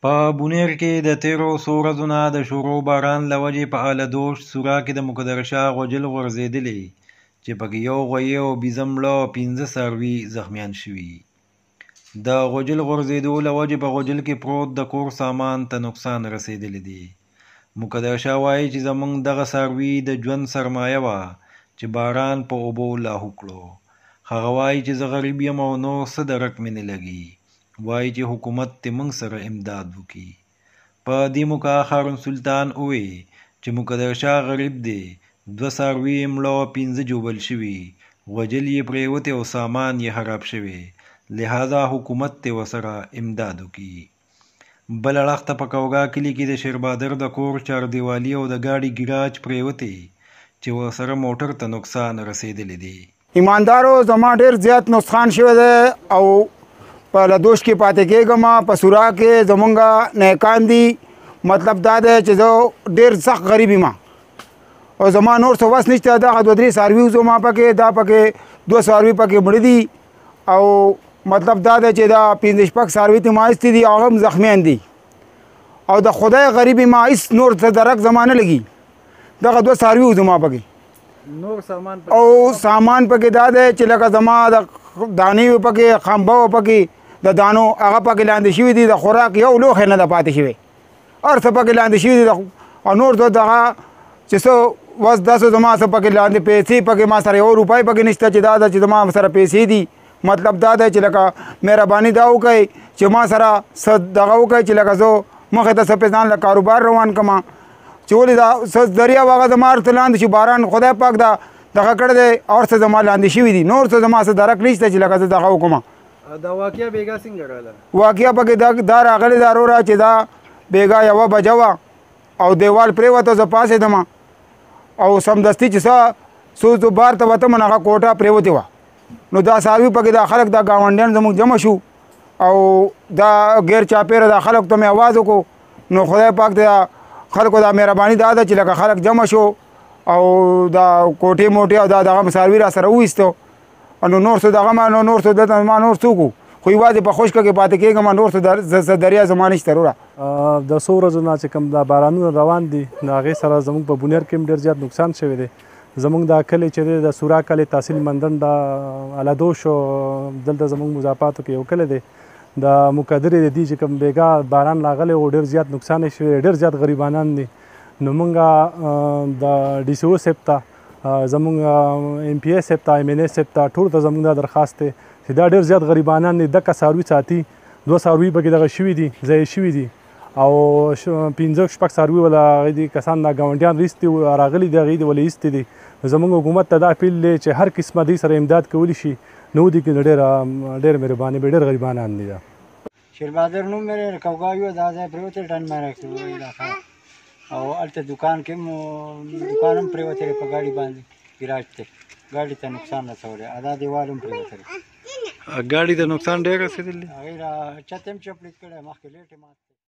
په بونیر کې د تیرو څو ورځو نه د شورو باران له وجې په آلدوش سوره کې د مقدر شاه غوجل غورځېدلې چې پکې یو غویی او بیزه مړه او 15 څاروي زخمیان شوي. د غوجل غورځېدو له وجې په غوجل کې پروت د کور سامان ته نقصان رسېدلی دی. مقدر شاه وایي چې زموږ دغه څاروي د ژوند سرمایه وه چې باران په اوبو لاهو کړو. هغه وایي چې زه غریب یم او نور څه درک مې نه لګي. وایي چې حکومت دې موږ سره امداد وکړي. په دې موقع هارون سلطان وویل چې مقدر شاه غریب دی، 2 څاروي یې مړه او 15 جوبل شوي، غوجل یې پرېوتی او سامان یې خراب شوی، لہذا حکومت دې ورسره امداد وکړي. بل اړخ ته په کوګا کلي کې د شیربادر د کور چاردیوالي او د ګاډي ګراج پرېوتی چې ورسره موټر ته نقصان رسېدلی دی. ایماندارو زما ډېر زیات نقصان شوی دی او په لدوش کې پاتې کېږم. په سورا کې زمونږ نیکان دي، مطلب دا دی چې زه ډېر سخت غریب یم او زما نور څه وس نشته. دغه 2-3 څاروي وو زما پکې، دا پکې 2 څاروي پکې مړه دي او مطلب دا دی چې دا 15-16 څاروي ته ما ایستي دي او هغه هم زخمیان دي او د خدای غریب یم، هېڅ نور څه درک زما نه لګي. دغه 2 څاروي وو زما پکې او سامان پکې دا دی چې لکه زما د دانې وو پکې، خمبه وو پکې، د دانو هغه پکې لاندې شوي دي، د خوراک یو لوښی نه ده پاتې شوی، هر څه پکې لاندې شوي دي او نور دغه چې څه وس داسې زما څه پکې لاندې پیسې پکې ما سره 1 روپۍ پکې نشته چې دا ده چې زما سره پیسې دي. مطلب دا دی چې لکه مهرباني دا وکړئ چې ما سره څه دغه وکړئ چې لکه زه مخې ته څه په ځان له کاروبار روان کړم چې ولې دا څه دریا هغه زما هر څه لاندې شي، باران خدای پاک دا دغه کړی دی، هر څه زما لاندې شوي دي، نور څه زما څه درک نشته چې لکه زه دغه وکړم. دا واقعه بیګا څنګه راغله؟ واقعه پکې دا راغلی ده وروره چې دا بیګا 1 بجه وه او دیوال پرېوته، زه پاڅېدم او سمدستي چې څه بار ته وتم نو هغه کوټه پرېوتې وه. نو دا څاروي پکې دا خلک دا ګاونډیان زموږ جمع شو او دا غیر چاپېره دا خلکو ته مې اواز وکړو. نو خدای پاک د خلکو دا مهرباني دا ده چې لکه خلک جمع شو او دا کوټې موټې او دا دغه څاروي را سره وویستو. نو نور څه دغه ما نور څه دلته ما نور څوک وو، خو یوازې په خشکه کې پاتې کېږم، نور څه دریا زما نشته وروره. د څو ورځو نه چې کوم دا بارانونه روان دي نو هغې سره زموږ په بونیر کې هم ډېر زیات نقصان شوی دی. زموږ دا کلی چې دی د سورا کلی تحصیل مندن د الادوش دلته زموږ مضافاتو کې یو کلی دی. د مقدرې د دې چې کوم بیګا باران راغلی و ډېر زیات نقصان یې شوی، ډېر زیات غریبانان دي. نو موږ د ډي سی او صاحب ته، زموږ ایم پی ای صاحب ته، ایم این ای صاحب ته، ټولو ته زموږ دا درخواست دی چې دا ډېر زیات غریبانان دي. دغه څاروي ساتي، 2 څاروي پکې دغه شوي دي، ضایع شوي دي او 15-16 څاروي ولا هغې دي کسان دا ګاونډیان راایستي راغلي دي، هغې دي ولې ایستي دي. زموږ حکومت ته دا اپیل دی چې هر قسمه دوی سره امداد کولی شي نو دي کې ډېر مهرباني به ډېر غریبانان دي. شیربادر نوم مې کوګا یو دا ځای پرېوتی ډن مې او هلته دوکان کې دوکان هم پرېوتی په ګاډي باندې ګراج ته ګاډي ته نقصان رسولی، دا دیوال هم پرېوتلی، ګاډي ته نقصان ډېر رسېدلی، هغې را چت هم چپلیت کړی، مخکې لیټ یې مات